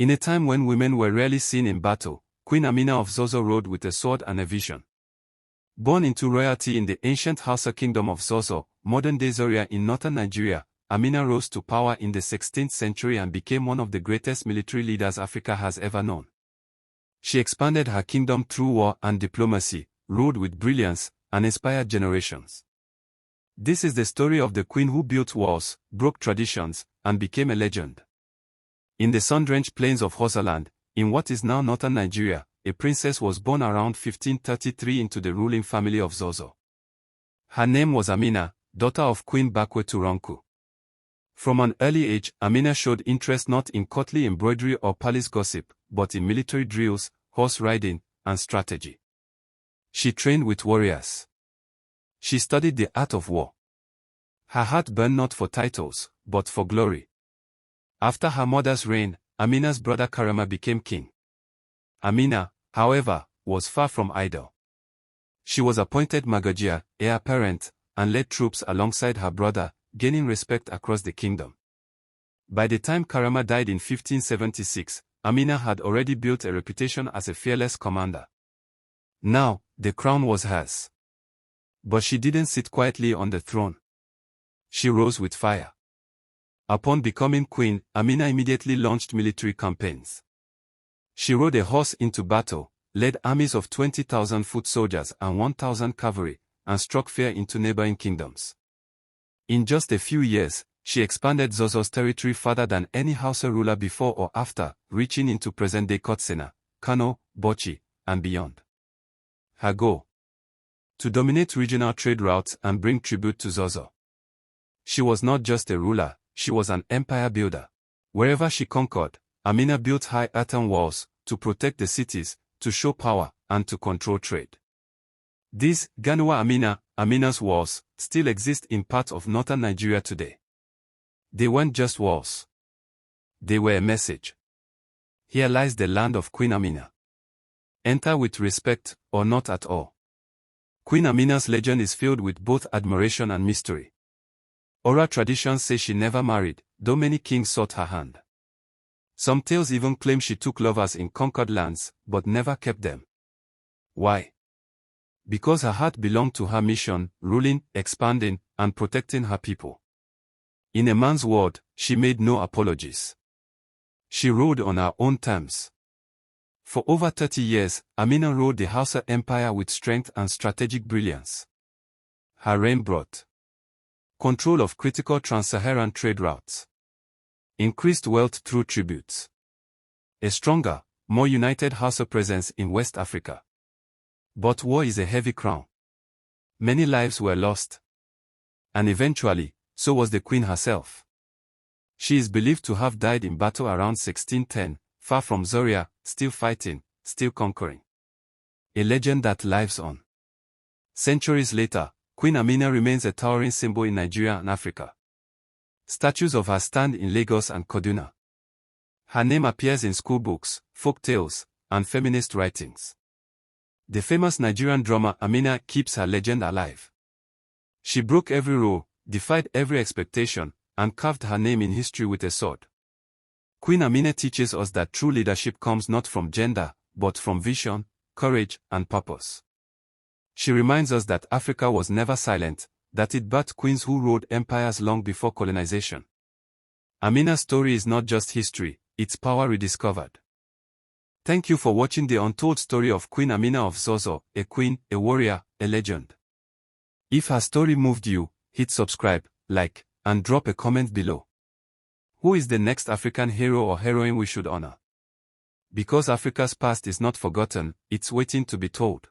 In a time when women were rarely seen in battle, Queen Amina of Zazzau rode with a sword and a vision. Born into royalty in the ancient Hausa kingdom of Zazzau, modern-day Zaria in northern Nigeria, Amina rose to power in the 16th century and became one of the greatest military leaders Africa has ever known. She expanded her kingdom through war and diplomacy, ruled with brilliance, and inspired generations. This is the story of the queen who built walls, broke traditions, and became a legend. In the sun-drenched plains of Hausaland, in what is now northern Nigeria, a princess was born around 1533 into the ruling family of Zazzau. Her name was Amina, daughter of Queen Bakwe Turonku. From an early age, Amina showed interest not in courtly embroidery or palace gossip, but in military drills, horse riding, and strategy. She trained with warriors. She studied the art of war. Her heart burned not for titles, but for glory. After her mother's reign, Amina's brother Karama became king. Amina, however, was far from idle. She was appointed Magagia, heir apparent, and led troops alongside her brother, gaining respect across the kingdom. By the time Karama died in 1576, Amina had already built a reputation as a fearless commander. Now, the crown was hers. But she didn't sit quietly on the throne. She rose with fire. Upon becoming queen, Amina immediately launched military campaigns. She rode a horse into battle, led armies of 20,000 foot soldiers and 1,000 cavalry, and struck fear into neighboring kingdoms. In just a few years, she expanded Zazzau's territory farther than any Hausa ruler before or after, reaching into present-day Katsina, Kano, Bauchi, and beyond. Her goal: to dominate regional trade routes and bring tribute to Zazzau. She was not just a ruler, she was an empire builder. Wherever she conquered, Amina built high earthen walls, to protect the cities, to show power, and to control trade. These Ganuwa Amina, Amina's walls, still exist in parts of northern Nigeria today. They weren't just walls. They were a message. Here lies the land of Queen Amina. Enter with respect, or not at all. Queen Amina's legend is filled with both admiration and mystery. Oral traditions say she never married, though many kings sought her hand. Some tales even claim she took lovers in conquered lands, but never kept them. Why? Because her heart belonged to her mission, ruling, expanding, and protecting her people. In a man's word, she made no apologies. She ruled on her own terms. For over 30 years, Amina ruled the Hausa Empire with strength and strategic brilliance. Her reign brought control of critical trans-Saharan trade routes, increased wealth through tributes, a stronger, more united Hausa presence in West Africa. But war is a heavy crown. Many lives were lost. And eventually, so was the queen herself. She is believed to have died in battle around 1610, far from Zaria, still fighting, still conquering. A legend that lives on. Centuries later, Queen Amina remains a towering symbol in Nigeria and Africa. Statues of her stand in Lagos and Kaduna. Her name appears in schoolbooks, folk tales, and feminist writings. The famous Nigerian drummer Amina keeps her legend alive. She broke every rule, defied every expectation, and carved her name in history with a sword. Queen Amina teaches us that true leadership comes not from gender, but from vision, courage, and purpose. She reminds us that Africa was never silent, that it birthed queens who ruled empires long before colonization. Amina's story is not just history, it's power rediscovered. Thank you for watching the untold story of Queen Amina of Zazzau, a queen, a warrior, a legend. If her story moved you, hit subscribe, like, and drop a comment below. Who is the next African hero or heroine we should honor? Because Africa's past is not forgotten, it's waiting to be told.